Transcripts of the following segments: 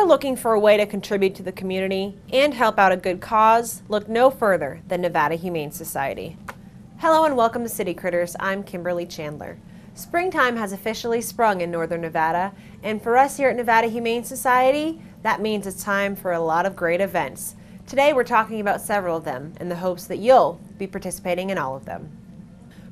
you're looking for a way to contribute to the community and help out a good cause, look no further than Nevada Humane Society. Hello and welcome to City Critters. I'm Kimberly Chandler. Springtime has officially sprung in northern Nevada, and for us here at Nevada Humane Society, that means it's time for a lot of great events. Today we're talking about several of them in the hopes that you'll be participating in all of them.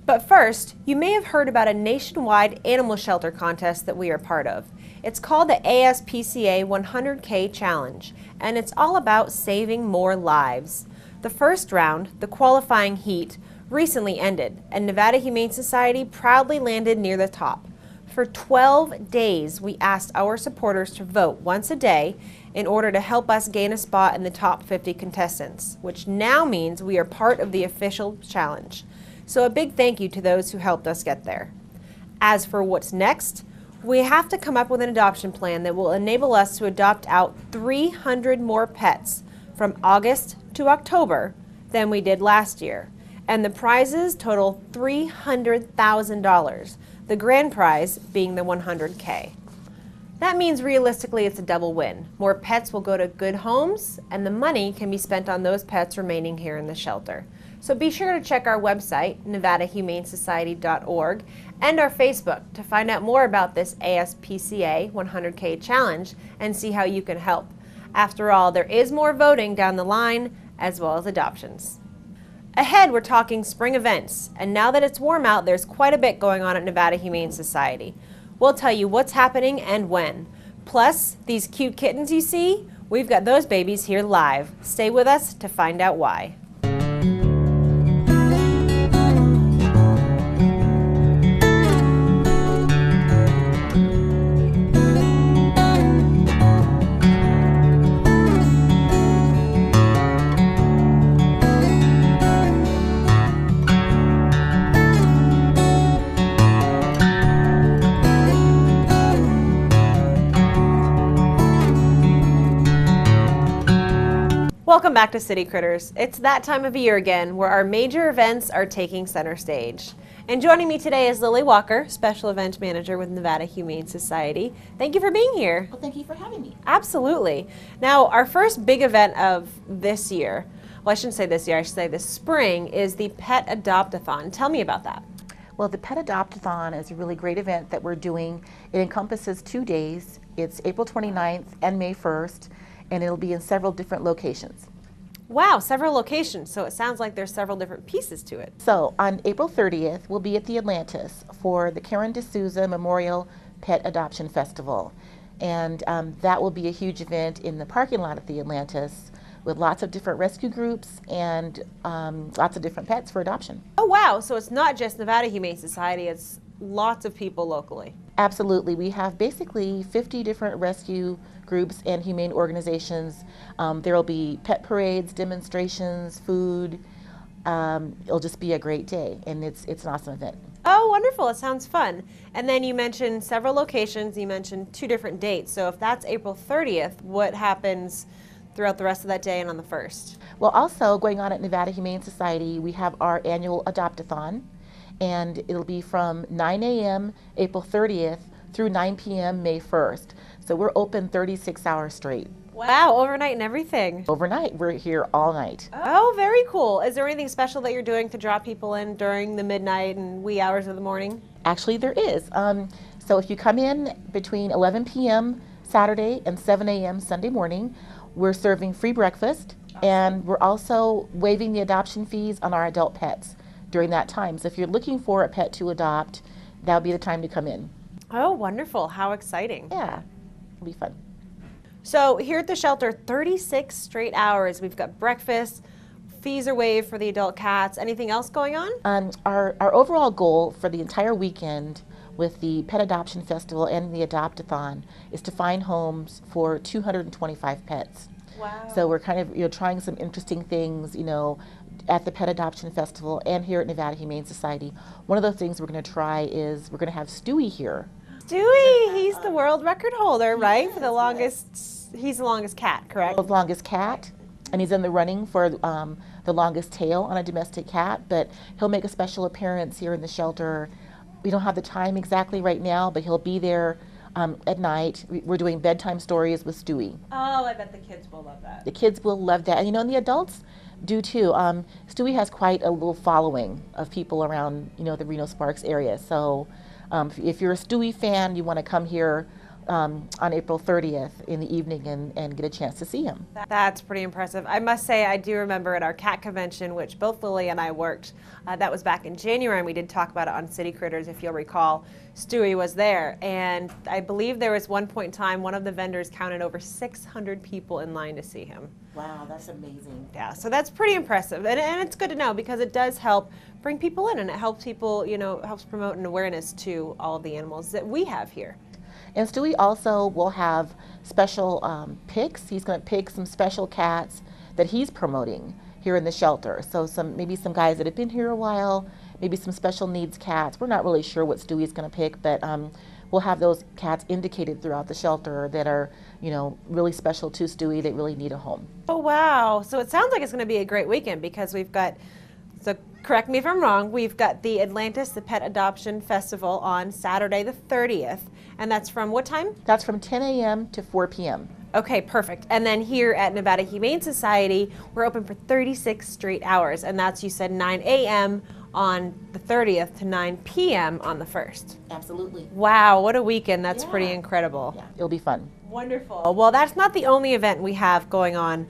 But first, you may have heard about a nationwide animal shelter contest that we are part of. It's called the ASPCA 100K Challenge, and it's all about saving more lives. The first round, the qualifying heat, recently ended, and Nevada Humane Society proudly landed near the top. For 12 days, we asked our supporters to vote once a day in order to help us gain a spot in the top 50 contestants, which now means we are part of the official challenge. So a big thank you to those who helped us get there. As for what's next, we have to come up with an adoption plan that will enable us to adopt out 300 more pets from August to October than we did last year. And the prizes total $300,000, the grand prize being the 100K. That means realistically it's a double win. More pets will go to good homes, and the money can be spent on those pets remaining here in the shelter. So be sure to check our website, nevadahumanesociety.org, and our Facebook to find out more about this ASPCA 100K challenge and see how you can help. After all, there is more voting down the line, as well as adoptions. Ahead, we're talking spring events, and now that it's warm out, there's quite a bit going on at Nevada Humane Society. We'll tell you what's happening and when. Plus, these cute kittens you see, we've got those babies here live. Stay with us to find out why. Welcome back to City Critters. It's that time of year again where our major events are taking center stage. And joining me today is Lily Walker, Special Event Manager with Nevada Humane Society. Thank you for being here. Well, thank you for having me. Absolutely. Now, our first big event of this year, well, I shouldn't say this year, I should say this spring, is the Pet Adopt-a-thon. Tell me about that. Well, the Pet Adopt-a-thon is a really great event that we're doing. It encompasses 2 days. It's April 29th and May 1st. And it'll be in several different locations. Wow, several locations. So it sounds like there's several different pieces to it. So on April 30th, we'll be at the Atlantis for the Karen D'Souza Memorial Pet Adoption Festival. And that will be a huge event in the parking lot at the Atlantis with lots of different rescue groups and lots of different pets for adoption. Oh wow, so it's not just Nevada Humane Society, it's lots of people locally. Absolutely. We have basically 50 different rescue groups and humane organizations. There will be pet parades, demonstrations, food. It'll just be a great day, and it's an awesome event. Oh, wonderful. It sounds fun. And then you mentioned several locations. You mentioned 2 different dates. So if that's April 30th, what happens throughout the rest of that day and on the 1st? Well, also going on at Nevada Humane Society, we have our annual Adopt-a-thon. And it'll be from 9 a.m. April 30th through 9 p.m. May 1st. So we're open 36 hours straight. Wow, overnight and everything. Overnight, we're here all night. Oh, very cool. Is there anything special that you're doing to draw people in during the midnight and wee hours of the morning? Actually, there is. So if you come in between 11 p.m. Saturday and 7 a.m. Sunday morning, we're serving free breakfast, and we're also waiving the adoption fees on our adult pets during that time. So if you're looking for a pet to adopt, that'll be the time to come in. Oh, wonderful. How exciting. Yeah, it'll be fun. So here at the shelter, 36 straight hours. We've got breakfast, fees are waived for the adult cats. Anything else going on? Our overall goal for the entire weekend with the Pet Adoption Festival and the Adopt-a-thon is to find homes for 225 pets. Wow. So we're kind of trying some interesting things, at the Pet Adoption Festival and here at Nevada Humane Society. One of those things we're going to try is we're going to have Stewie here. Stewie, he's the world record holder, right? For the longest, he's the longest cat, correct? The longest cat, and he's in the running for the longest tail on a domestic cat, but he'll make a special appearance here in the shelter. We don't have the time exactly right now, but he'll be there at night. We're doing bedtime stories with Stewie. Oh, I bet the kids will love that. The kids will love that, and and the adults do too. Stewie has quite a little following of people around, the Reno Sparks area. So if you're a Stewie fan, you want to come here on April 30th in the evening and get a chance to see him. That's pretty impressive. I must say, I do remember at our cat convention, which both Lily and I worked, that was back in January, and we did talk about it on City Critters, if you'll recall. Stewie was there, and I believe there was one point in time, one of the vendors counted over 600 people in line to see him. Wow, that's amazing. Yeah, so that's pretty impressive, and it's good to know because it does help bring people in, and it helps people, helps promote an awareness to all of the animals that we have here. And Stewie also will have special picks. He's going to pick some special cats that he's promoting here in the shelter. So maybe some guys that have been here a while, maybe some special needs cats. We're not really sure what Stewie's going to pick, but we'll have those cats indicated throughout the shelter that are, really special to Stewie, that really need a home. Oh, wow. So it sounds like it's going to be a great weekend because we've got, so correct me if I'm wrong, we've got the Atlantis, the Pet Adoption Festival on Saturday the 30th. And that's from what time? That's from 10 a.m. to 4 p.m. Okay, perfect. And then here at Nevada Humane Society, we're open for 36 straight hours. And that's, you said, 9 a.m. on the 30th to 9 p.m. on the 1st. Absolutely. Wow, what a weekend. That's Yeah. pretty incredible. Yeah, it'll be fun. Wonderful. Well, that's not the only event we have going on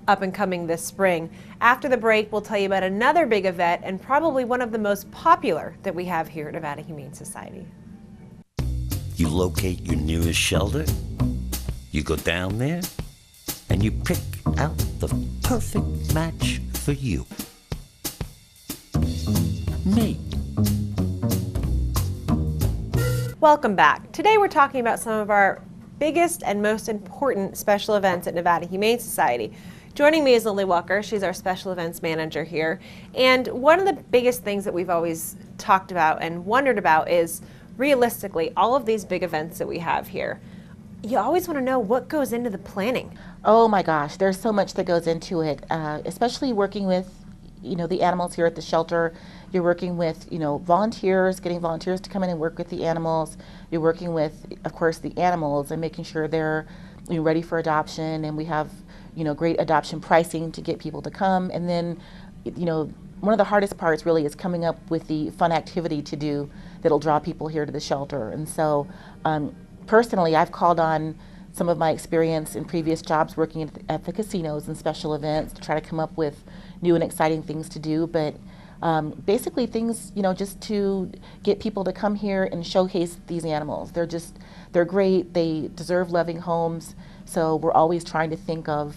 up and coming this spring. After the break, we'll tell you about another big event and probably one of the most popular that we have here at Nevada Humane Society. You locate your nearest shelter, you go down there, and you pick out the perfect match for you. Me. Welcome back. Today we're talking about some of our biggest and most important special events at Nevada Humane Society. Joining me is Lily Walker. She's our special events manager here. And one of the biggest things that we've always talked about and wondered about is, realistically, all of these big events that we have here, you always want to know what goes into the planning. Oh my gosh, there's so much that goes into it, especially working with, the animals here at the shelter. You're working with, volunteers, getting volunteers to come in and work with the animals. You're working with, of course, the animals and making sure they're ready for adoption, and we have, great adoption pricing to get people to come. And then, one of the hardest parts really is coming up with the fun activity to do that'll draw people here to the shelter. And so personally, I've called on some of my experience in previous jobs working at the casinos and special events to try to come up with new and exciting things to do. But basically things, just to get people to come here and showcase these animals. They're great. They deserve loving homes. So we're always trying to think of,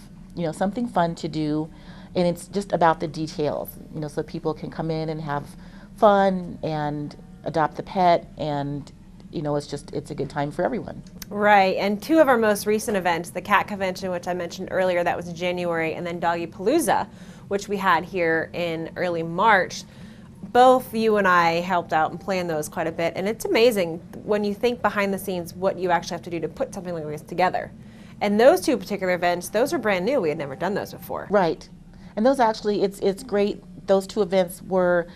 something fun to do. And it's just about the details, so people can come in and have fun and adopt the pet, and it's a good time for everyone. Right, and two of our most recent events, the Cat Convention, which I mentioned earlier, that was in January, and then Doggy Palooza, which we had here in early March. Both you and I helped out and planned those quite a bit, and it's amazing when you think behind the scenes what you actually have to do to put something like this together. And those two particular events, those are brand new. We had never done those before. Right, and those actually, it's great. Those two events were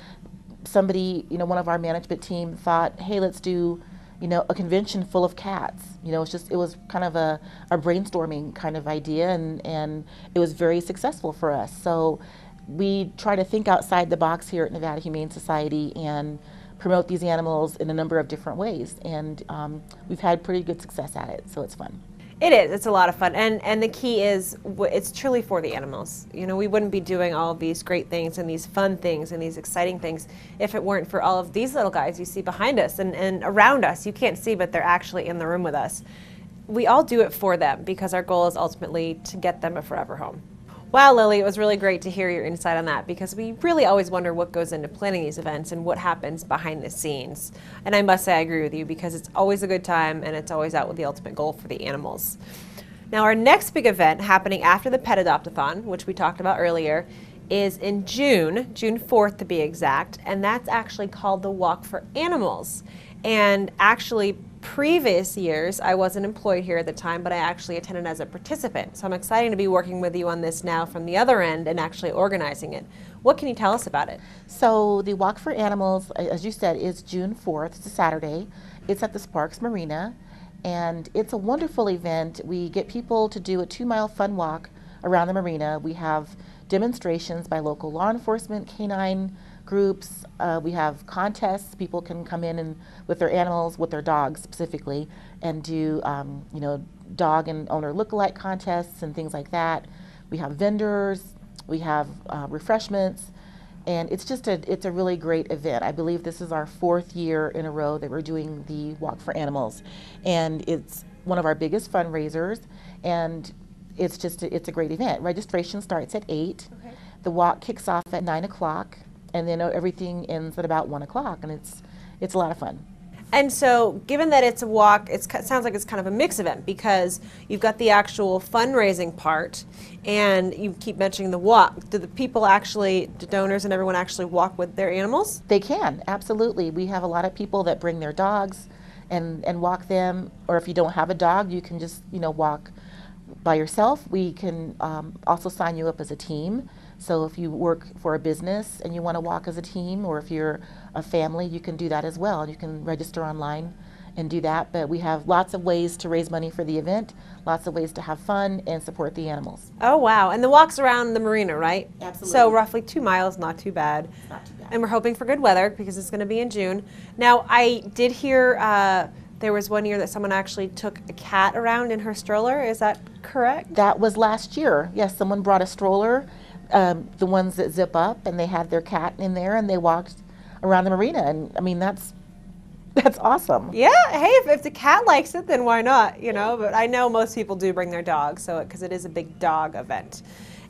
somebody, one of our management team thought, hey, let's do, a convention full of cats. It was kind of a brainstorming kind of idea, and it was very successful for us. So we try to think outside the box here at Nevada Humane Society and promote these animals in a number of different ways. And we've had pretty good success at it, so it's fun. It is. It's a lot of fun. And the key is it's truly for the animals. We wouldn't be doing all of these great things and these fun things and these exciting things if it weren't for all of these little guys you see behind us and around us. You can't see, but they're actually in the room with us. We all do it for them because our goal is ultimately to get them a forever home. Wow, Lily, it was really great to hear your insight on that because we really always wonder what goes into planning these events and what happens behind the scenes. And I must say I agree with you because it's always a good time and it's always out with the ultimate goal for the animals. Now our next big event happening after the Pet Adopt-a-thon, which we talked about earlier, is in June 4th to be exact, and that's actually called the Walk for Animals. And actually, previous years, I wasn't employed here at the time, but I actually attended as a participant. So I'm excited to be working with you on this now from the other end and actually organizing it. What can you tell us about it? So the Walk for Animals, as you said, is June 4th. It's a Saturday. It's at the Sparks Marina. And it's a wonderful event. We get people to do a 2-mile fun walk around the marina. We have demonstrations by local law enforcement, canine groups. We have contests. People can come in and with their animals, with their dogs specifically, and do dog and owner lookalike contests and things like that. We have vendors. We have refreshments. And it's a really great event. I believe this is our 4th year in a row that we're doing the Walk for Animals. And it's one of our biggest fundraisers, and it's a great event. Registration starts at 8. Okay. The walk kicks off at 9 o'clock, and then everything ends at about 1 o'clock, and it's a lot of fun. And so, given that it's a walk, it sounds like it's kind of a mixed event because you've got the actual fundraising part, and you keep mentioning the walk. Do the donors and everyone actually walk with their animals? They can, absolutely. We have a lot of people that bring their dogs and walk them, or if you don't have a dog, you can just, walk by yourself. We can also sign you up as a team. So if you work for a business and you want to walk as a team, or if you're a family, you can do that as well. You can register online and do that. But we have lots of ways to raise money for the event, lots of ways to have fun and support the animals. Oh, wow. And the walk's around the marina, right? Absolutely. So roughly 2 miles, not too bad. It's not too bad. And we're hoping for good weather because it's going to be in June. Now, I did hear there was one year that someone actually took a cat around in her stroller. Is that correct? That was last year. Yes, someone brought a stroller. The ones that zip up, and they had their cat in there, and they walked around the marina, and I mean that's awesome. Yeah, hey, if the cat likes it, then why not, but I know most people do bring their dogs, because it is a big dog event.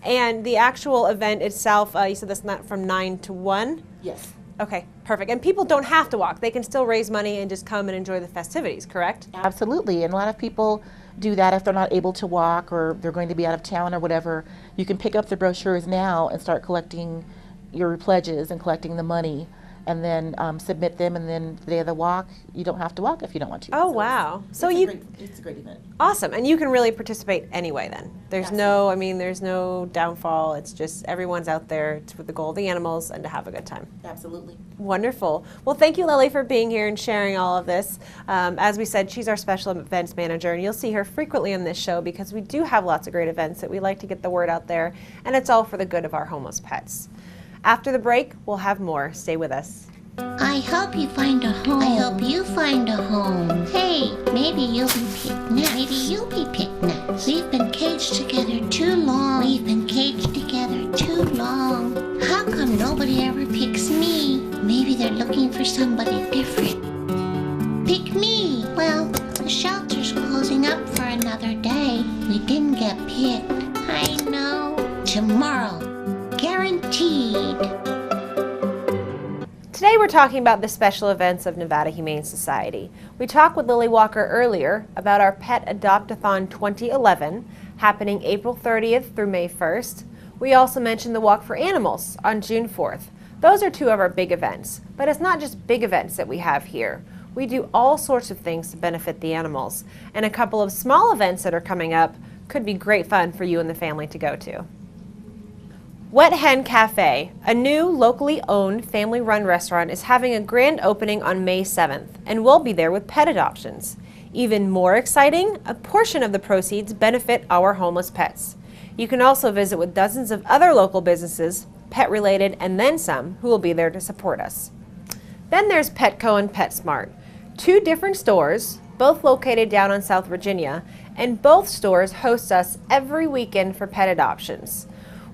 And the actual event itself, you said that's not from 9 to 1? Yes. Okay, perfect. And people don't have to walk. They can still raise money and just come and enjoy the festivities, correct? Absolutely, and a lot of people do that if they're not able to walk or they're going to be out of town or whatever. You can pick up the brochures now and start collecting your pledges and collecting the money, and then submit them, and then the day of the walk, you don't have to walk if you don't want to. Oh, wow. It's a great event. Awesome. And you can really participate anyway then. There's no downfall. It's just everyone's out there with the goal of the animals and to have a good time. Absolutely. Wonderful. Well, thank you, Lily, for being here and sharing all of this. As we said, she's our special events manager, and you'll see her frequently on this show because we do have lots of great events that we like to get the word out there, and it's all for the good of our homeless pets. After the break, we'll have more. Stay with us. I hope you find a home. I hope you find a home. Hey, maybe you'll be picked next. Maybe you'll be picked next. We've been caged together too long. We've been caged together too long. How come nobody ever picks me? Maybe they're looking for somebody different. Pick me. Well, the shelter's closing up for another day. We didn't get picked. I know. Tomorrow. Guaranteed. Today we're talking about the special events of Nevada Humane Society. We talked with Lily Walker earlier about our Pet Adopt-a-thon 2011 happening April 30th through May 1st. We also mentioned the Walk for Animals on June 4th. Those are 2 of our big events, but it's not just big events that we have here. We do all sorts of things to benefit the animals, and a couple of small events that are coming up could be great fun for you and the family to go to. Wet Hen Cafe, a new locally owned family-run restaurant, is having a grand opening on May 7th, and we'll be there with pet adoptions. Even more exciting, a portion of the proceeds benefit our homeless pets. You can also visit with dozens of other local businesses, pet-related and then some, who will be there to support us. Then there's Petco and PetSmart, 2 different stores, both located down on South Virginia, and both stores host us every weekend for pet adoptions.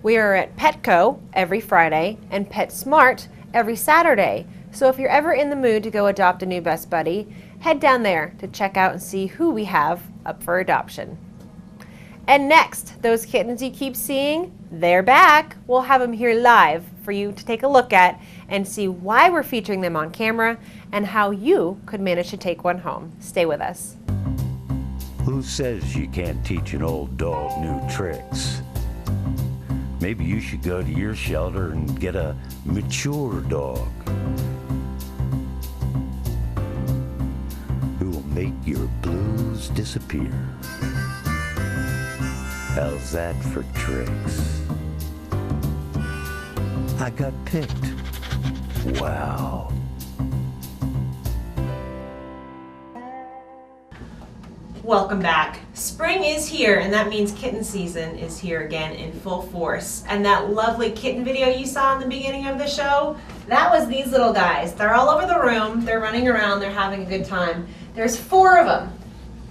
We are at Petco every Friday and PetSmart every Saturday. So if you're ever in the mood to go adopt a new best buddy, head down there to check out and see who we have up for adoption. And next, those kittens you keep seeing, they're back. We'll have them here live for you to take a look at and see why we're featuring them on camera and how you could manage to take one home. Stay with us. Who says you can't teach an old dog new tricks? Maybe you should go to your shelter and get a mature dog who will make your blues disappear. How's that for tricks? I got picked. Wow. Welcome back. Spring is here, and that means kitten season is here again in full force. And that lovely kitten video you saw in the beginning of the show, that was these little guys. They're all over the room, they're running around, they're having a good time. There's 4 of them,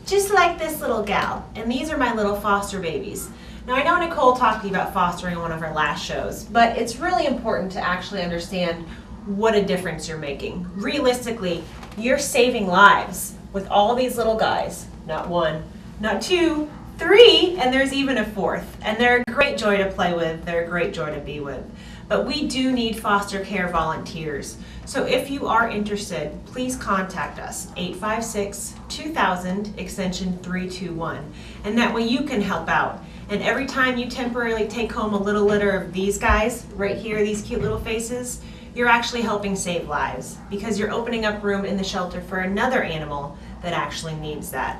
just like this little gal. And these are my little foster babies. Now, I know Nicole talked to you about fostering in one of her last shows, but it's really important to actually understand what a difference you're making. Realistically, you're saving lives with all these little guys. Not 1, not 2, 3, and there's even a 4th. And they're a great joy to play with, they're a great joy to be with. But we do need foster care volunteers. So if you are interested, please contact us, 856-2000, extension 321. And that way you can help out. And every time you temporarily take home a little litter of these guys, right here, these cute little faces, you're actually helping save lives because you're opening up room in the shelter for another animal that actually needs that.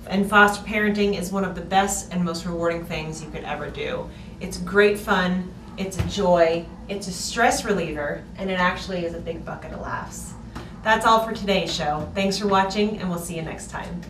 And foster parenting is one of the best and most rewarding things you could ever do. It's great fun, it's a joy, it's a stress reliever, and it actually is a big bucket of laughs. That's all for today's show. Thanks for watching, and we'll see you next time.